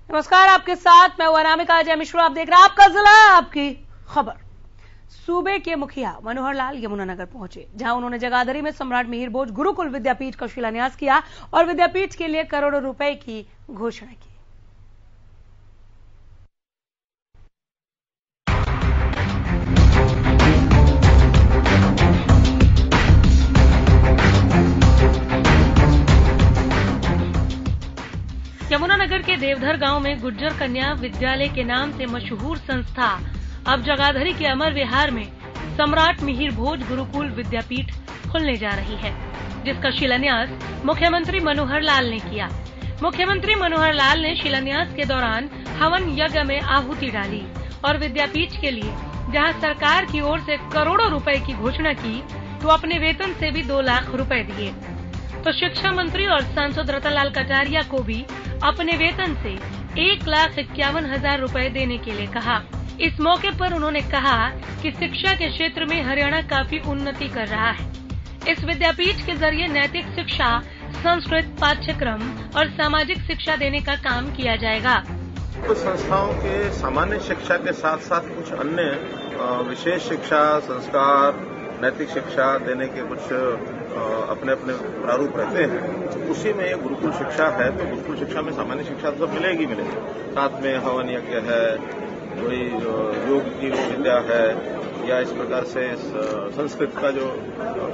नमस्कार, आपके साथ मैं अनामिका अजय मिश्रा। आप देख रहे हैं आपका जिला आपकी खबर। सूबे के मुखिया मनोहर लाल यमुनानगर पहुंचे, जहां उन्होंने जगाधरी में सम्राट मिहिर भोज गुरुकुल विद्यापीठ का शिलान्यास किया और विद्यापीठ के लिए करोड़ों रुपए की घोषणा की। यमुनानगर के देवधर गांव में गुज्जर कन्या विद्यालय के नाम से मशहूर संस्था अब जगाधरी के अमर विहार में सम्राट मिहिर भोज गुरुकुल विद्यापीठ खुलने जा रही है, जिसका शिलान्यास मुख्यमंत्री मनोहर लाल ने किया। मुख्यमंत्री मनोहर लाल ने शिलान्यास के दौरान हवन यज्ञ में आहुति डाली और विद्यापीठ के लिए जहां सरकार की ओर से करोड़ों रुपए की घोषणा की, तो अपने वेतन से भी 2 लाख रुपए दिए। तो शिक्षा मंत्री और सांसद रतनलाल कटारिया को भी अपने वेतन से 1,51,000 रुपए देने के लिए कहा। इस मौके पर उन्होंने कहा कि शिक्षा के क्षेत्र में हरियाणा काफी उन्नति कर रहा है। इस विद्यापीठ के जरिए नैतिक शिक्षा, संस्कृत पाठ्यक्रम और सामाजिक शिक्षा देने का काम किया जाएगा। कुछ संस्थाओं के सामान्य शिक्षा के साथ साथ कुछ अन्य विशेष शिक्षा, संस्कार, नैतिक शिक्षा देने के कुछ अपने अपने प्रारूप रहते हैं। उसी में ये गुरुकुल शिक्षा है, तो गुरुकुल शिक्षा में सामान्य शिक्षा तो सब मिलेगी। साथ में हवन यज्ञ है, वही योग की विद्या है, या इस प्रकार से संस्कृत का जो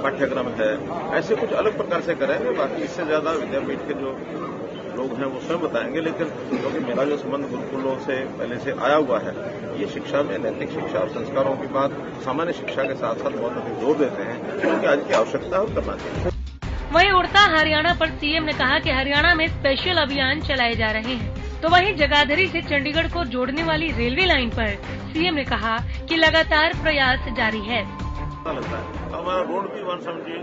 पाठ्यक्रम है, ऐसे कुछ अलग प्रकार से करेंगे। बाकी इससे ज्यादा विद्यापीठ के जो लोग हैं वो स्वयं बताएंगे, लेकिन क्योंकि मेरा जो संबंध गुरुकुलों से पहले से आया हुआ है, ये शिक्षा में नैतिक शिक्षा और संस्कारों की बात सामान्य शिक्षा के साथ साथ बहुत अधिक जोर देते हैं, क्योंकि आज की आवश्यकता है और करना चाहिए। वहीं उड़ता हरियाणा पर सीएम ने कहा कि हरियाणा में स्पेशल अभियान चलाए जा रहे हैं। तो वहीं जगाधरी से चंडीगढ़ को जोड़ने वाली रेलवे लाइन पर सीएम ने कहा कि लगातार प्रयास जारी है। हमारा रोड भी 172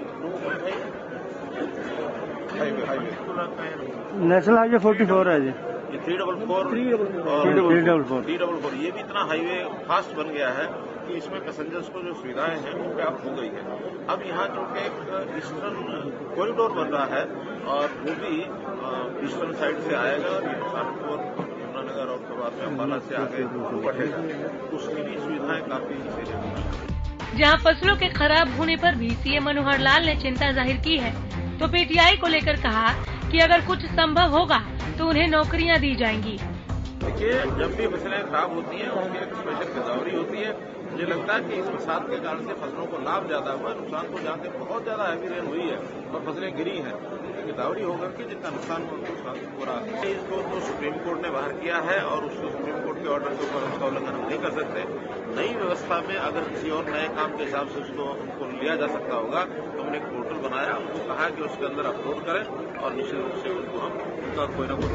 नेशनल हाईवे 44 है जी, ये 344 ये भी इतना हाईवे फास्ट बन गया है कि इसमें पैसेंजर्स को जो सुविधाएं हैं वो पर्याप्त हो गई है। अब यहाँ चूंकि एक ईस्टर्न कॉरिडोर बन रहा है और वो भी ईस्टर्न साइड से आएगा और सहारनपुर, यमुनानगर और बाद में अम्बाला से आगे बढ़ेगा, उसकी भी सुविधाएं काफी इसीलिए। जहाँ फसलों के खराब होने पर भी सीएम मनोहर लाल ने चिंता जाहिर की है, तो पीटीआई को लेकर कहा कि अगर कुछ संभव होगा तो उन्हें नौकरियां दी जाएंगी। देखिए, जब भी फसलें खराब होती हैं उसकी एक स्पेशल गिरदावरी होती है। मुझे लगता है कि इस बरसात के कारण से फसलों को लाभ ज्यादा हुआ, नुकसान को जहाँ तक बहुत ज्यादा हैवी रेन हुई है और फसलें गिरी हैं, गिरदावरी होकर के जितना नुकसान हो रहा है, इसको तो सुप्रीम कोर्ट ने बाहर किया है और उसको सुप्रीम कोर्ट के ऑर्डर के ऊपर उसका उल्लंघन हम नहीं कर सकते। नई व्यवस्था में अगर किसी और नए काम के हिसाब से उनको लिया जा सकता होगा, तो हमने एक पोर्टल बनाया, उनको कहा कि उसके अंदर अपलोड करें और निश्चित रूप से उनको हम उनका कोई न कोई।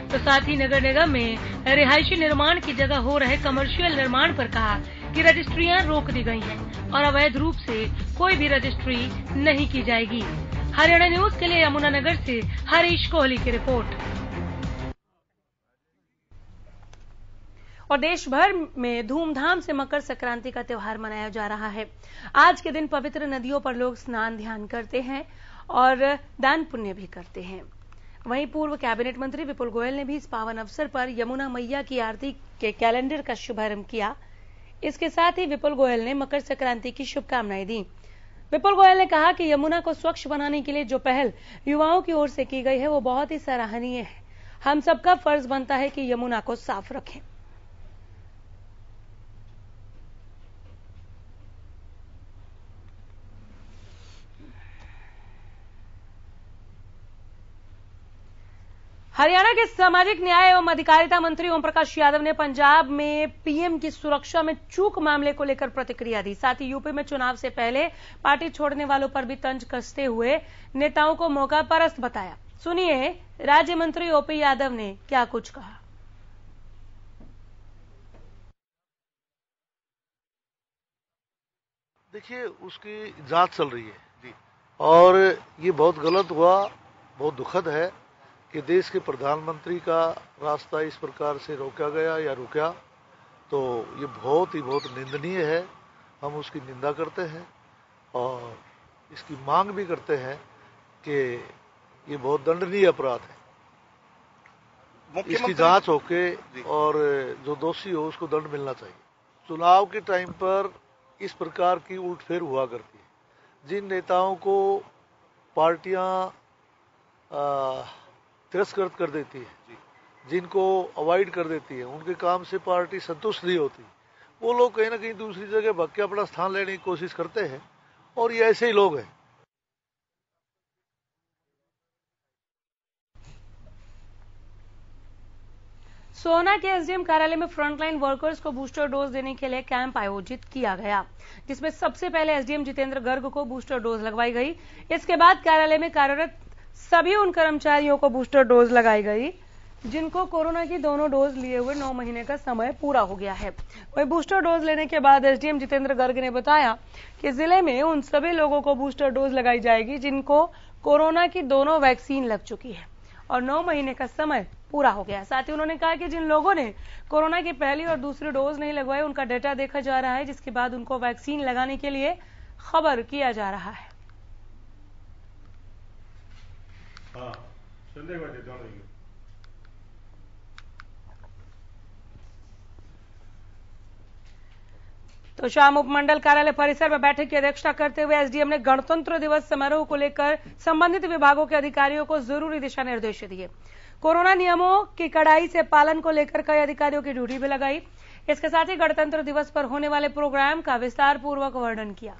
तो साथ ही नगर निगम में रिहायशी निर्माण की जगह हो रहे कमर्शियल निर्माण पर कहा कि रजिस्ट्रियां रोक दी गई हैं और अवैध रूप से कोई भी रजिस्ट्री नहीं की जाएगी। हरियाणा न्यूज के लिए यमुनानगर से हरीश कोहली की रिपोर्ट। और देश भर में धूमधाम से मकर संक्रांति का त्योहार मनाया जा रहा है। आज के दिन पवित्र नदियों पर लोग स्नान ध्यान करते हैं और दान पुण्य भी करते हैं। वहीं पूर्व कैबिनेट मंत्री विपुल गोयल ने भी इस पावन अवसर पर यमुना मैया की आरती के कैलेंडर का शुभारंभ किया। इसके साथ ही विपुल गोयल ने मकर संक्रांति की शुभकामनाएं दी। विपुल गोयल ने कहा कि यमुना को स्वच्छ बनाने के लिए जो पहल युवाओं की ओर से की गई है वो बहुत ही सराहनीय है। हम सबका फर्ज बनता है कि यमुना को साफ रखें। हरियाणा के सामाजिक न्याय एवं अधिकारिता मंत्री ओम प्रकाश यादव ने पंजाब में पीएम की सुरक्षा में चूक मामले को लेकर प्रतिक्रिया दी। साथ ही यूपी में चुनाव से पहले पार्टी छोड़ने वालों पर भी तंज कसते हुए नेताओं को मौका परस्त बताया। सुनिए राज्य मंत्री ओपी यादव ने क्या कुछ कहा। देखिए, उसकी जांच चल रही है और ये बहुत गलत हुआ, बहुत दुखद है कि देश के प्रधानमंत्री का रास्ता इस प्रकार से रोका गया या रुका, तो ये बहुत निंदनीय है। हम उसकी निंदा करते हैं और इसकी मांग भी करते हैं कि ये बहुत दंडनीय अपराध है। इसकी जांच होके और जो दोषी हो उसको दंड मिलना चाहिए। चुनाव के टाइम पर इस प्रकार की उलटफेर हुआ करती है। जिन नेताओं को पार्टियां तिरस्कृत कर देती है, जिनको अवॉइड कर देती है, उनके काम से पार्टी संतुष्ट नहीं होती, वो लोग कहीं ना कहीं दूसरी जगह भाग के अपना स्थान लेने की कोशिश करते हैं और ये ऐसे ही लोग हैं। सोहना के एसडीएम कार्यालय में फ्रंटलाइन वर्कर्स को बूस्टर डोज देने के लिए कैंप आयोजित किया गया, जिसमें सबसे पहले एसडीएम जितेंद्र गर्ग को बूस्टर डोज लगवाई गई। इसके बाद कार्यालय में कार्यरत सभी उन कर्मचारियों को बूस्टर डोज लगाई गई जिनको कोरोना की दोनों डोज लिए हुए 9 महीने का समय पूरा हो गया है। वही बूस्टर डोज लेने के बाद एसडीएम जितेंद्र गर्ग ने बताया कि जिले में उन सभी लोगों को बूस्टर डोज लगाई जाएगी जिनको कोरोना की दोनों वैक्सीन लग चुकी है और 9 महीने का समय पूरा हो गया। साथ ही उन्होंने कहा कि जिन लोगों ने कोरोना की पहली और दूसरी डोज नहीं लगवाई, उनका डेटा देखा जा रहा है, जिसके बाद उनको वैक्सीन लगाने के लिए खबर किया जा रहा है। तो शाम उपमंडल कार्यालय परिसर में बैठक की अध्यक्षता करते हुए एसडीएम ने गणतंत्र दिवस समारोह को लेकर संबंधित विभागों के अधिकारियों को जरूरी दिशा निर्देश दिए। कोरोना नियमों की कड़ाई से पालन को लेकर कई अधिकारियों की ड्यूटी भी लगाई। इसके साथ ही गणतंत्र दिवस पर होने वाले प्रोग्राम का विस्तार पूर्वक वर्णन किया।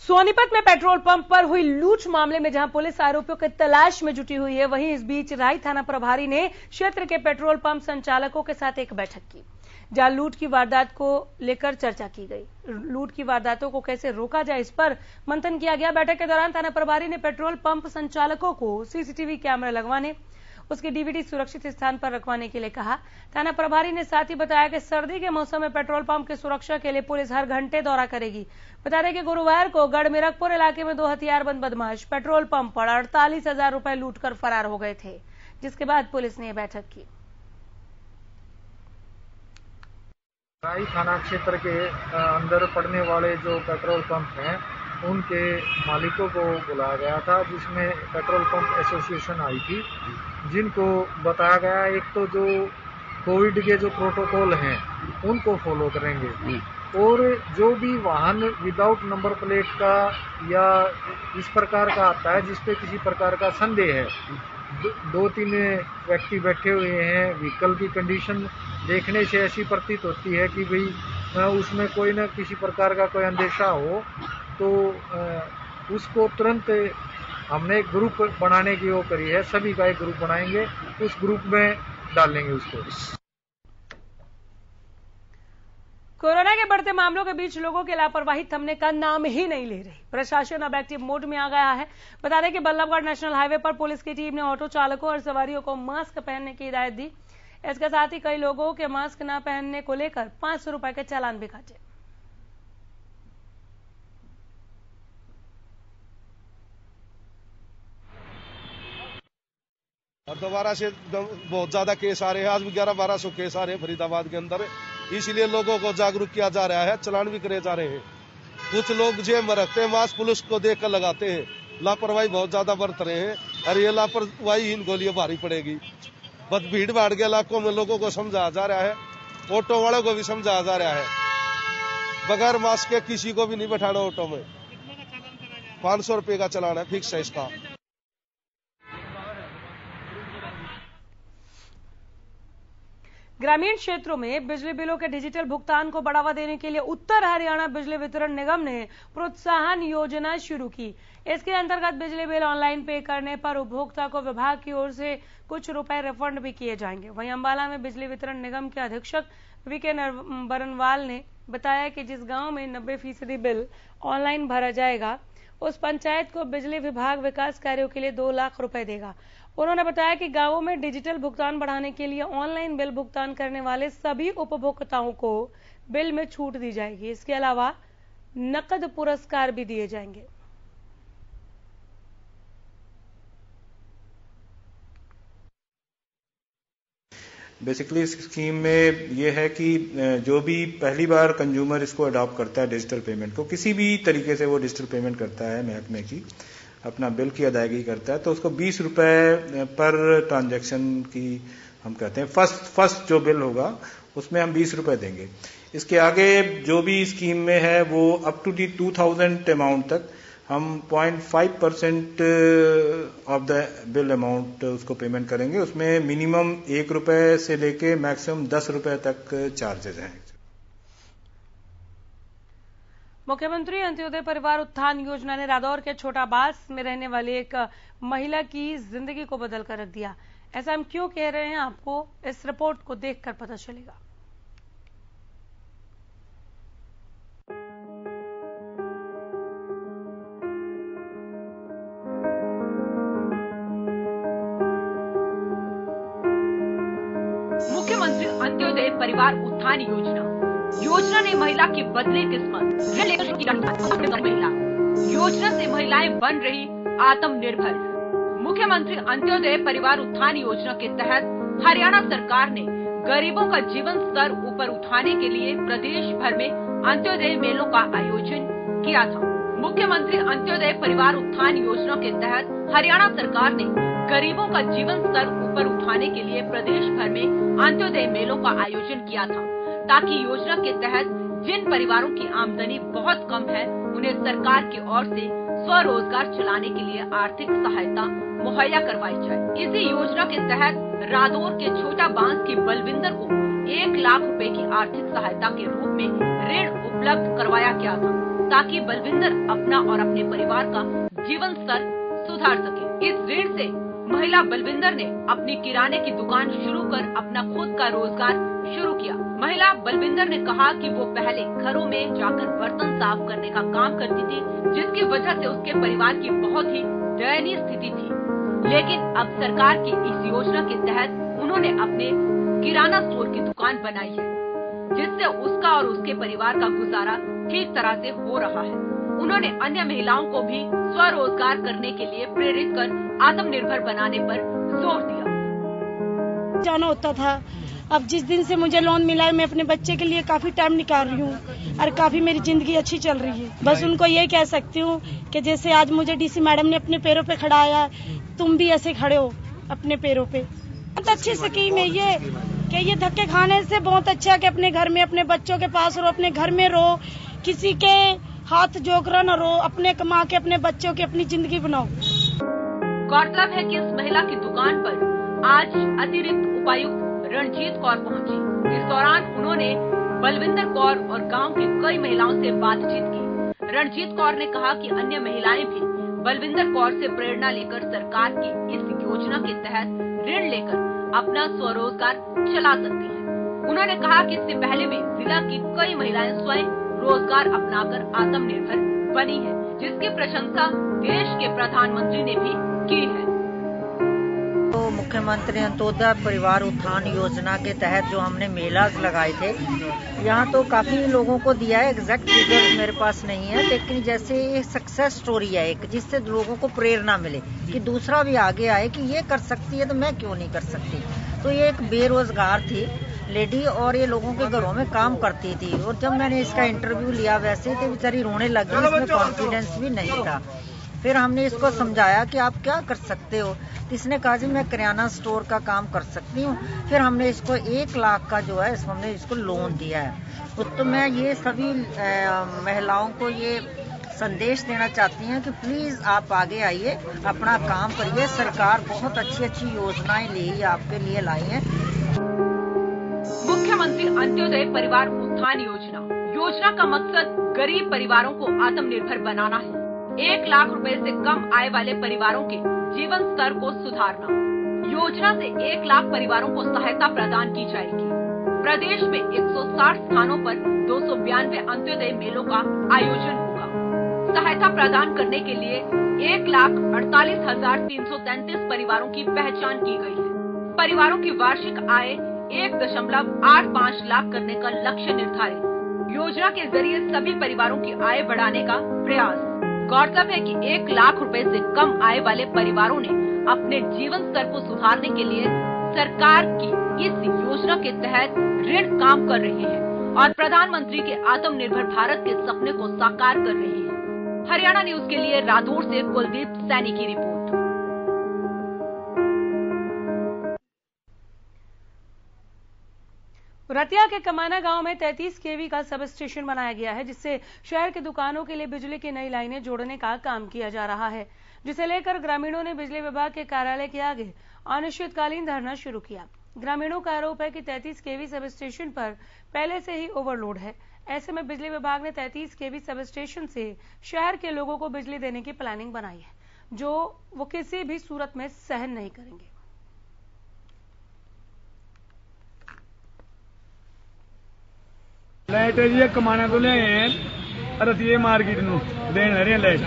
सोनीपत में पेट्रोल पंप पर हुई लूट मामले में जहां पुलिस आरोपियों की तलाश में जुटी हुई है, वहीं इस बीच राई थाना प्रभारी ने क्षेत्र के पेट्रोल पंप संचालकों के साथ एक बैठक की, जहां लूट की वारदात को लेकर चर्चा की गई। लूट की वारदातों को कैसे रोका जाए, इस पर मंथन किया गया। बैठक के दौरान थाना प्रभारी ने पेट्रोल पंप संचालकों को सीसीटीवी कैमरा लगवाने, उसकी डीवीडी सुरक्षित स्थान पर रखवाने के लिए कहा। थाना प्रभारी ने साथ ही बताया कि सर्दी के मौसम में पेट्रोल पंप की सुरक्षा के लिए पुलिस हर घंटे दौरा करेगी। बता दें कि गुरुवार को गढ़मीरकपुर इलाके में 2 हथियारबंद बदमाश पेट्रोल पंप पर 48,000 रुपए लूटकर फरार हो गए थे, जिसके बाद पुलिस ने बैठक की। राई थाना क्षेत्र के अंदर पड़ने वाले जो पेट्रोल पंप हैं, उनके मालिकों को बुलाया गया था, जिसमें पेट्रोल पंप एसोसिएशन आई थी, जिनको बताया गया एक तो जो कोविड के जो प्रोटोकॉल हैं उनको फॉलो करेंगे और जो भी वाहन विदाउट नंबर प्लेट का या इस प्रकार का आता है जिसपे किसी प्रकार का संदेह है, 2-3 व्यक्ति बैठे हुए हैं, व्हीकल की कंडीशन देखने से ऐसी प्रतीत होती है कि भाई उसमें कोई न किसी प्रकार का कोई अंदेशा हो, तो उसको तुरंत हमने एक ग्रुप बनाने की वो करी है। सभी का एक ग्रुप बनाएंगे, उस ग्रुप में डालेंगे उसको। कोरोना के बढ़ते मामलों के बीच लोगों की लापरवाही थमने का नाम ही नहीं ले रही। प्रशासन अब एक्टिव मोड में आ गया है। बता दें कि बल्लभगढ़ नेशनल हाईवे पर पुलिस की टीम ने ऑटो चालकों और सवारियों को मास्क पहनने की हिदायत दी। इसके साथ ही कई लोगों के मास्क न पहनने को लेकर 500 रुपए के चालान भी काटे। और दोबारा से बहुत ज्यादा केस आ रहे हैं। आज भी 1100-1200 केस आ रहे हैं फरीदाबाद के अंदर। इसलिए लोगों को जागरूक किया जा रहा है, चलान भी करे जा रहे हैं। कुछ लोग जेब में रखते हैं मास्क, पुलिस को देख कर लगाते हैं। लापरवाही बहुत ज्यादा बरत रहे हैं और ये लापरवाही इनको लिए भारी पड़ेगी। बस भीड़ भाड़ के इलाकों में लोगों को समझाया जा रहा है, ऑटो वालों को भी समझाया जा रहा है, बगैर मास्क के किसी को भी नहीं बैठाना ऑटो में। 500 रुपए का चालान है, फिक्स है इसका। ग्रामीण क्षेत्रों में बिजली बिलों के डिजिटल भुगतान को बढ़ावा देने के लिए उत्तर हरियाणा बिजली वितरण निगम ने प्रोत्साहन योजना शुरू की। इसके अंतर्गत बिजली बिल ऑनलाइन पे करने पर उपभोक्ता को विभाग की ओर से कुछ रुपए रिफंड भी किए जाएंगे। वहीं अंबाला में बिजली वितरण निगम के अधीक्षक वीके बरनवाल ने बताया कि जिस गांव में 90% बिल ऑनलाइन भरा जाएगा, उस पंचायत को बिजली विभाग विकास कार्यों के लिए 2 लाख रुपए देगा। उन्होंने बताया कि गांवों में डिजिटल भुगतान बढ़ाने के लिए ऑनलाइन बिल भुगतान करने वाले सभी उपभोक्ताओं को बिल में छूट दी जाएगी। इसके अलावा नकद पुरस्कार भी दिए जाएंगे। बेसिकली इस स्कीम में ये है कि जो भी पहली बार कंज्यूमर इसको अडॉप्ट करता है डिजिटल पेमेंट को, किसी भी तरीके से वो डिजिटल पेमेंट करता है महकमे की, अपना बिल की अदायगी करता है, तो उसको 20 रुपए पर ट्रांजैक्शन की हम कहते हैं फर्स्ट जो बिल होगा उसमें हम 20 रुपए देंगे। इसके आगे जो भी स्कीम में है वो अप टू दी 2000 अमाउंट तक हम 0.5% ऑफ द बिल अमाउंट उसको पेमेंट करेंगे। उसमें मिनिमम 1 रुपए से लेके मैक्सिमम 10 रुपए तक चार्जेस हैं। मुख्यमंत्री अंत्योदय परिवार उत्थान योजना ने रादौर के छोटा बास में रहने वाली एक महिला की जिंदगी को बदल कर रख दिया। ऐसा हम क्यों कह रहे हैं, आपको इस रिपोर्ट को देखकर पता चलेगा। मुख्यमंत्री अंत्योदय परिवार उत्थान योजना ने महिला की बदली किस्मत। महिला योजना से महिलाएं बन रही आत्मनिर्भर। मुख्यमंत्री अंत्योदय परिवार उत्थान योजना के तहत हरियाणा सरकार ने गरीबों का जीवन स्तर ऊपर उठाने के लिए प्रदेश भर में अंत्योदय मेलों का आयोजन किया था। मुख्यमंत्री अंत्योदय परिवार उत्थान योजना के तहत हरियाणा सरकार ने गरीबों का जीवन स्तर ऊपर उठाने के लिए प्रदेश भर में अंत्योदय मेलों का आयोजन किया था, ताकि योजना के तहत जिन परिवारों की आमदनी बहुत कम है उन्हें सरकार की ओर से स्वरोजगार चलाने के लिए आर्थिक सहायता मुहैया करवाई जाए। इसी योजना के तहत रादौर के छोटा बांस की बलविंदर को 1 लाख रुपए की आर्थिक सहायता के रूप में ऋण उपलब्ध करवाया गया था, ताकि बलविंदर अपना और अपने परिवार का जीवन स्तर सुधार सके। इस ऋण से महिला बलविंदर ने अपनी किराने की दुकान शुरू कर अपना खुद का रोजगार शुरू किया। महिला बलविंदर ने कहा कि वो पहले घरों में जाकर बर्तन साफ करने का काम करती थी, जिसकी वजह से उसके परिवार की बहुत ही दयनीय स्थिति थी। लेकिन अब सरकार की इस योजना के तहत उन्होंने अपने किराना स्टोर की दुकान बनाई है, जिससे उसका और उसके परिवार का गुजारा ठीक तरह से हो रहा है। उन्होंने अन्य महिलाओं को भी स्वरोजगार करने के लिए प्रेरित कर आत्मनिर्भर बनाने पर जोर दिया। जाना होता था, अब जिस दिन से मुझे लोन मिला है मैं अपने बच्चे के लिए काफी टाइम निकाल रही हूँ और काफी मेरी जिंदगी अच्छी चल रही है। बस उनको ये कह सकती हूँ कि जैसे आज मुझे डीसी मैडम ने अपने पैरों पे खड़ाया, तुम भी ऐसे खड़े हो अपने पैरों पे। बहुत अच्छी स्कीम है ये कि ये धक्के खाने से बहुत अच्छा है कि अपने घर में अपने बच्चों के पास रहो, अपने घर में रहो, किसी के हाथ जोकर न रहो, अपने कमा के अपने बच्चों की अपनी जिंदगी बनाओ। गौरतलब है कि इस महिला की दुकान पर आज अतिरिक्त उपायुक्त रणजीत कौर पहुंची। इस दौरान उन्होंने बलविंदर कौर और गांव की कई महिलाओं से बातचीत की। रणजीत कौर ने कहा कि अन्य महिलाएं भी बलविंदर कौर से प्रेरणा लेकर सरकार की इस योजना के तहत ऋण लेकर अपना स्वरोजगार चला सकती हैं। उन्होंने कहा कि इससे पहले भी जिला की कई महिलाएं स्वयं रोजगार अपनाकर आत्मनिर्भर बनी है, जिसकी प्रशंसा देश के प्रधानमंत्री ने भी की है। तो मुख्यमंत्री अंत्योदय परिवार उत्थान योजना के तहत जो हमने मेलाज लगाए थे, यहाँ तो काफी लोगों को दिया है, एग्जैक्ट फिगर मेरे पास नहीं है, लेकिन जैसे ये सक्सेस स्टोरी है एक, जिससे लोगों को प्रेरणा मिले कि दूसरा भी आगे आए कि ये कर सकती है तो मैं क्यों नहीं कर सकती। तो ये एक बेरोजगार थी लेडी और ये लोगों के घरों में काम करती थी, और जब मैंने इसका इंटरव्यू लिया वैसे तो बेचारी रोने लगी, इसमें कॉन्फिडेंस भी नहीं था। फिर हमने इसको समझाया कि आप क्या कर सकते हो, तो इसने कहा जी मैं किराना स्टोर का काम कर सकती हूँ। फिर हमने इसको 1 लाख का जो है हमने इसको लोन दिया है। तो मैं ये सभी महिलाओं को ये संदेश देना चाहती हैं कि प्लीज आप आगे आइए, अपना काम करिए। सरकार बहुत अच्छी अच्छी योजनाएं ले आपके लिए लाई है। मुख्यमंत्री अंत्योदय परिवार उत्थान योजना का मकसद गरीब परिवारों को आत्मनिर्भर बनाना है। 1 लाख रुपए से कम आय वाले परिवारों के जीवन स्तर को सुधारना। योजना से 1 लाख परिवारों को सहायता प्रदान की जाएगी। प्रदेश में 160 स्थानों पर 292 अंत्योदय मेलों का आयोजन होगा। सहायता प्रदान करने के लिए 1,48,333 परिवारों की पहचान की गई है। परिवारों की वार्षिक आय 1.85 लाख करने का लक्ष्य निर्धारित। योजना के जरिए सभी परिवारों की आय बढ़ाने का प्रयास। गौरतलब है कि 1 लाख रुपए से कम आय वाले परिवारों ने अपने जीवन स्तर को सुधारने के लिए सरकार की इस योजना के तहत ऋण काम कर रहे हैं और प्रधानमंत्री के आत्मनिर्भर भारत के सपने को साकार कर रहे हैं। हरियाणा न्यूज के लिए राठौर से कुलदीप सैनी की रिपोर्ट। रतिया के कमाना गांव में 33 केवी का सब स्टेशन बनाया गया है, जिससे शहर की दुकानों के लिए बिजली की नई लाइनें जोड़ने का काम किया जा रहा है, जिसे लेकर ग्रामीणों ने बिजली विभाग के कार्यालय के आगे अनिश्चितकालीन धरना शुरू किया। ग्रामीणों का आरोप है कि 33 केवी सब स्टेशन पर पहले से ही ओवरलोड है। ऐसे में बिजली विभाग ने 33 केवी सब स्टेशन से शहर के लोगों को बिजली देने की प्लानिंग बनाई है, जो वो किसी भी सूरत में सहन नहीं करेंगे। लाइट जी कमाना तो ले रतिये मार्केट नूं देन रहे लाइट।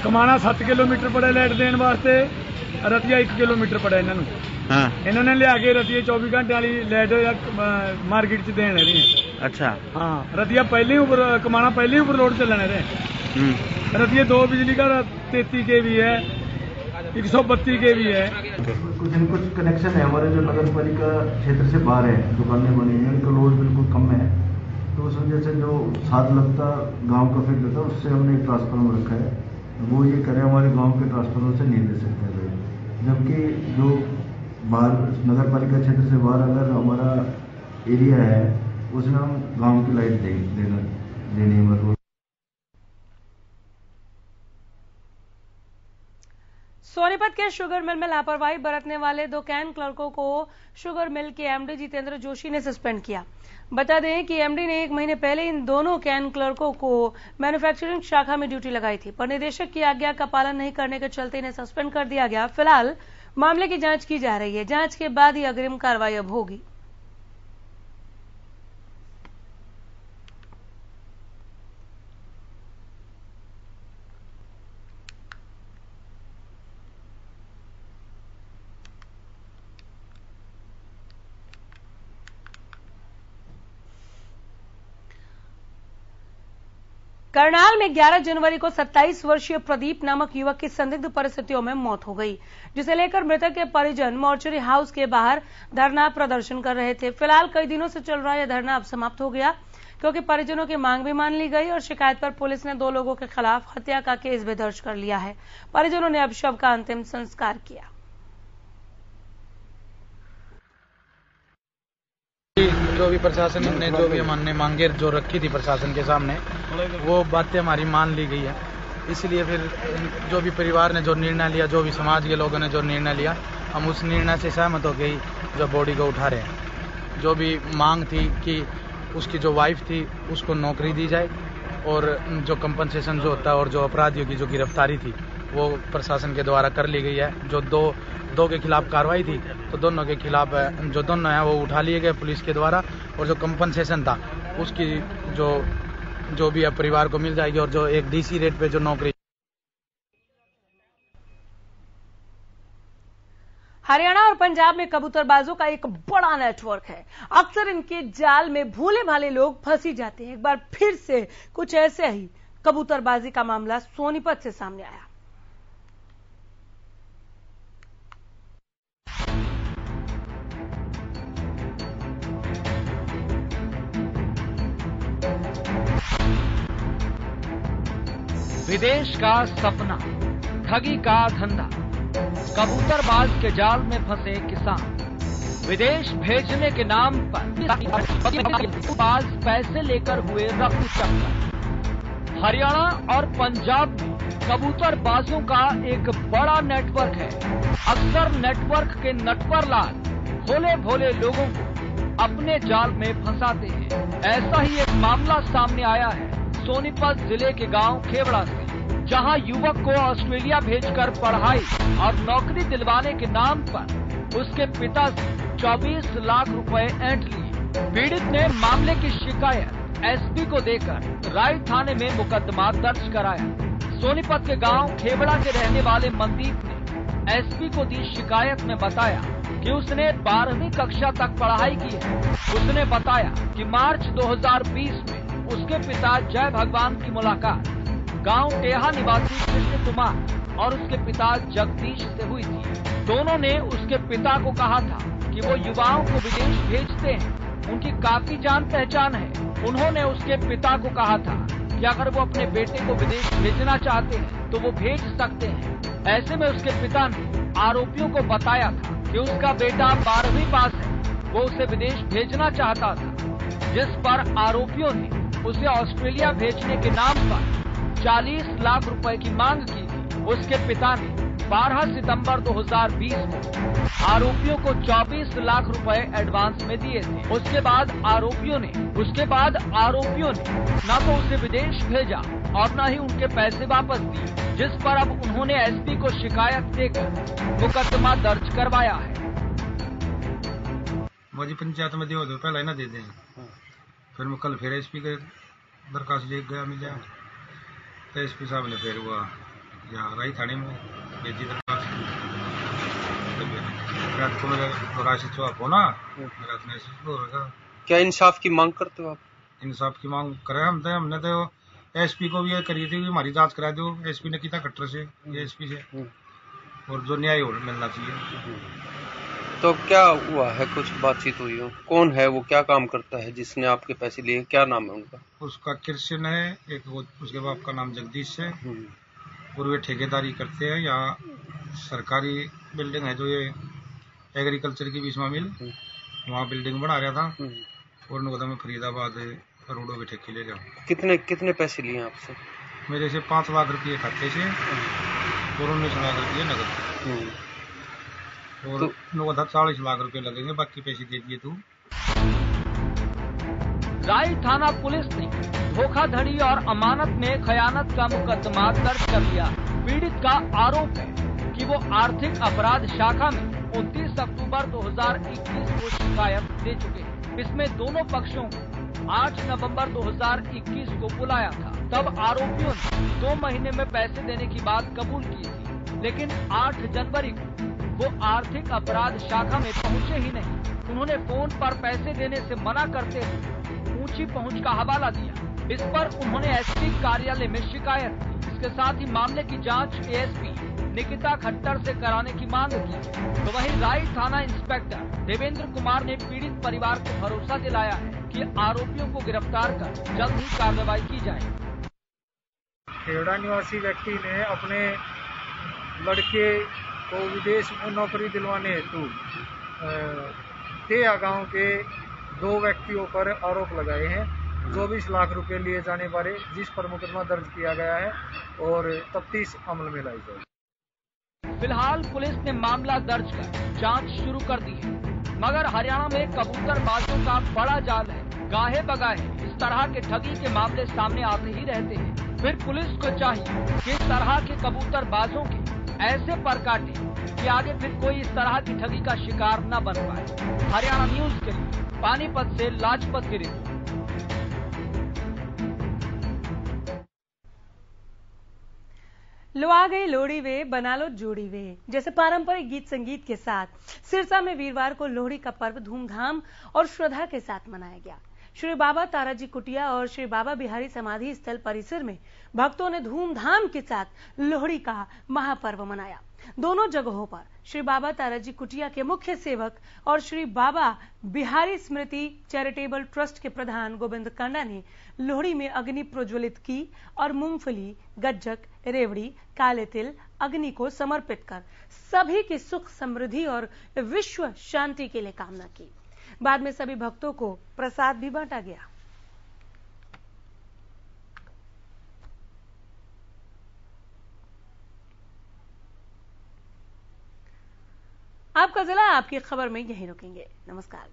कमाना 7 किलोमीटर पड़े लाइट देने वास्ते, रतिया 1 किलोमीटर पड़ा इन्होंने लिया के रतिया 24 घंटे वाली लाइट मार्केट च देने रहे। अच्छा हाँ, रतिया पहले ऊपर, कमाना पहले ऊपर लोड चलने रहे। रतिया 2 बिजली का 33 केवी है, 132 केवी है। कुछ कनेक्शन है हमारे जो नगर पालिका क्षेत्र से बाहर है, दुकानें बनी हैं, उनका लोड बिल्कुल कम है, तो उस वजह से जो साथ लगता गांव का फिट होता है उससे हमने एक ट्रांसफार्मर रखा है। वो ये करे हमारे गांव के ट्रांसफार्मर से नहीं दे सकते हैं, जबकि जो बाहर नगर पालिका क्षेत्र से बाहर अगर हमारा एरिया है उसमें हम गाँव की लाइट देनी मतलब। सोनीपत के शुगर मिल में लापरवाही बरतने वाले 2 कैन क्लर्कों को शुगर मिल के एमडी जितेंद्र जोशी ने सस्पेंड किया। बता दें कि एमडी ने 1 महीने पहले इन दोनों कैन क्लर्कों को मैन्युफैक्चरिंग शाखा में ड्यूटी लगाई थी, पर निदेशक की आज्ञा का पालन नहीं करने के चलते इन्हें सस्पेंड कर दिया गया। फिलहाल मामले की जांच की जा रही है, जांच के बाद ही अग्रिम कार्रवाई अब होगी। करनाल में 11 जनवरी को 27 वर्षीय प्रदीप नामक युवक की संदिग्ध परिस्थितियों में मौत हो गई, जिसे लेकर मृतक के परिजन मोर्चरी हाउस के बाहर धरना प्रदर्शन कर रहे थे। फिलहाल कई दिनों से चल रहा यह धरना अब समाप्त हो गया, क्योंकि परिजनों की मांग भी मान ली गई और शिकायत पर पुलिस ने 2 लोगों के खिलाफ हत्या का केस भी दर्ज कर लिया है। परिजनों ने अब शव का अंतिम संस्कार किया। जो भी प्रशासन ने जो भी हमने मांगे जो रखी थी प्रशासन के सामने, वो बातें हमारी मान ली गई है। इसलिए फिर जो भी परिवार ने जो निर्णय लिया, जो भी समाज के लोगों ने जो निर्णय लिया, हम उस निर्णय से सहमत हो गई, जो बॉडी को उठा रहे हैं। जो भी मांग थी कि उसकी जो वाइफ थी उसको नौकरी दी जाए और जो कंपनसेशन जो होता है और जो अपराधियों की जो गिरफ्तारी थी वो प्रशासन के द्वारा कर ली गई है। जो दो के खिलाफ कार्रवाई थी तो दोनों के खिलाफ जो दोनों हैं वो उठा लिए गए पुलिस के द्वारा, और जो कंपनसेशन था उसकी जो भी है परिवार को मिल जाएगी, और जो एक डीसी रेट पे जो नौकरी। हरियाणा और पंजाब में कबूतरबाजों का एक बड़ा नेटवर्क है। अक्सर इनके जाल में भोले भाले लोग फंसी जाते हैं। एक बार फिर से कुछ ऐसे ही कबूतरबाजी का मामला सोनीपत से सामने आया। विदेश का सपना, ठगी का धंधा, कबूतरबाज के जाल में फंसे किसान, विदेश भेजने के नाम पर बाज पैसे लेकर हुए रफू चक्कर। हरियाणा और पंजाब में कबूतरबाजों का एक बड़ा नेटवर्क है। अक्सर नेटवर्क के नटवरलाल भोले भोले लोगों को अपने जाल में फंसाते हैं। ऐसा ही एक मामला सामने आया है सोनीपत जिले के गांव खेवड़ा से, जहां युवक को ऑस्ट्रेलिया भेजकर पढ़ाई और नौकरी दिलवाने के नाम पर उसके पिता से 24 लाख रुपए ऐंठ लिए। पीड़ित ने मामले की शिकायत एसपी को देकर राय थाने में मुकदमा दर्ज कराया। सोनीपत के गांव खेवड़ा के रहने वाले मनदीप ने एसपी को दी शिकायत में बताया कि उसने 12वीं कक्षा तक पढ़ाई की है। उसने बताया कि मार्च 2020 में उसके पिता जय भगवान की मुलाकात गांव टेहा निवासी कृष्ण कुमार और उसके पिता जगदीश से हुई थी। दोनों ने उसके पिता को कहा था कि वो युवाओं को विदेश भेजते हैं, उनकी काफी जान पहचान है। उन्होंने उसके पिता को कहा था कि अगर वो अपने बेटे को विदेश भेजना चाहते हैं तो वो भेज सकते हैं। ऐसे में उसके पिता ने आरोपियों को बताया था कि उसका बेटा 12वीं पास है, वो उसे विदेश भेजना चाहता था, जिस पर आरोपियों ने उसे ऑस्ट्रेलिया भेजने के नाम पर 40 लाख रुपए की मांग की थी। उसके पिता ने 12 सितंबर 2020 को आरोपियों को 24 लाख रुपए एडवांस में दिए थे। उसके बाद आरोपियों ने न तो उसे विदेश भेजा और न ही उनके पैसे वापस दिए, जिस पर अब उन्होंने एसपी को शिकायत देकर मुकदमा दर्ज करवाया है। मुझे पंचायत में दियो तो पहले ना दे दें, फिर मैं कल फिर एसपी के दरखास्त ले गया मिल जाए, तो एसपी साहब ने फिर हुआ यहाँ राई थाने में भेजी दरखास्त। रात को मेरा राशि चौक हो ना, मेरा क्या इंसाफ की मांग करते हो आप? इंसाफ की मांग करे हमने तो एसपी को भी ये करी थी कि हमारी जांच करा दो। एसपी ने किया कट्टर से, एसपी से, और जो न्याय हो मिलना चाहिए। तो क्या हुआ है, कुछ बातचीत हुई हो? कौन है वो, क्या काम करता है जिसने आपके पैसे लिए, क्या नाम है उनका? उसका कृष्ण है, एक उसके बाप का नाम जगदीश है, और वे ठेकेदारी करते हैं। यहाँ सरकारी बिल्डिंग है जो ये एग्रीकल्चर की बीच में मिल, वहाँ बिल्डिंग बना रहा था, और नोदा में फरीदाबाद करोड़ों के ठेके ले गया। कितने पैसे लिए आपसे? मेरे से 5 लाख रुपये खाते से और 19 लाख रुपये नगद, और नोदा 40 लाख रुपये लगेंगे, बाकी पैसे दे दिए तू। राई थाना पुलिस ने धोखाधड़ी और अमानत में खयानत का मुकदमा दर्ज कर लिया। पीड़ित का आरोप है कि वो आर्थिक अपराध शाखा में 29 अक्टूबर 2021 को शिकायत दे चुके हैं। इसमें दोनों पक्षों को 8 नवंबर 2021 को बुलाया था। तब आरोपियों ने 2 महीने में पैसे देने की बात कबूल की थी, लेकिन 8 जनवरी को वो आर्थिक अपराध शाखा में पहुंचे ही नहीं। उन्होंने फोन पर पैसे देने से मना करते हुए ऊंची पहुंच का हवाला दिया। इस पर उन्होंने एसपी कार्यालय में शिकायत की। इसके साथ ही मामले की जांच एएसपी निकिता खट्टर से कराने की मांग की। तो वहीं राई थाना इंस्पेक्टर देवेंद्र कुमार ने पीड़ित परिवार को भरोसा दिलाया है कि आरोपियों को गिरफ्तार कर जल्द ही कार्रवाई की जाए। खेड़ा निवासी व्यक्ति ने अपने लड़के को विदेश में नौकरी दिलवाने हेतु तेया गांव के 2 व्यक्तियों पर आरोप लगाए हैं। 24 लाख रुपए लिए जाने पर, जिस पर मुकदमा दर्ज किया गया है और तफ्तीश अमल में लाई जाएगी। फिलहाल पुलिस ने मामला दर्ज कर जांच शुरू कर दी है, मगर हरियाणा में कबूतरबाजों का बड़ा जाल है। गाहे बगाहे इस तरह के ठगी के मामले सामने आते ही रहते हैं। फिर पुलिस को चाहिए कि इस तरह के कबूतरबाजों के ऐसे पर काटे कि आगे फिर कोई इस तरह की ठगी का शिकार न बन पाए। हरियाणा न्यूज के लिए पानीपत से लाजपत की रिपोर्ट। लो आ गई लोहड़ी वे, बना लो जोड़ी वे, जैसे पारंपरिक गीत संगीत के साथ सिरसा में वीरवार को लोहड़ी का पर्व धूमधाम और श्रद्धा के साथ मनाया गया। श्री बाबा ताराजी कुटिया और श्री बाबा बिहारी समाधि स्थल परिसर में भक्तों ने धूमधाम के साथ लोहड़ी का महापर्व मनाया। दोनों जगहों पर श्री बाबा ताराजी कुटिया के मुख्य सेवक और श्री बाबा बिहारी स्मृति चैरिटेबल ट्रस्ट के प्रधान गोविंद कांडा ने लोहड़ी में अग्नि प्रज्वलित की और मूंगफली, गज्जक, रेवड़ी, काले तिल अग्नि को समर्पित कर सभी की सुख समृद्धि और विश्व शांति के लिए कामना की। बाद में सभी भक्तों को प्रसाद भी बांटा गया। आपका जिला आपकी खबर में यहीं रुकेंगे। नमस्कार।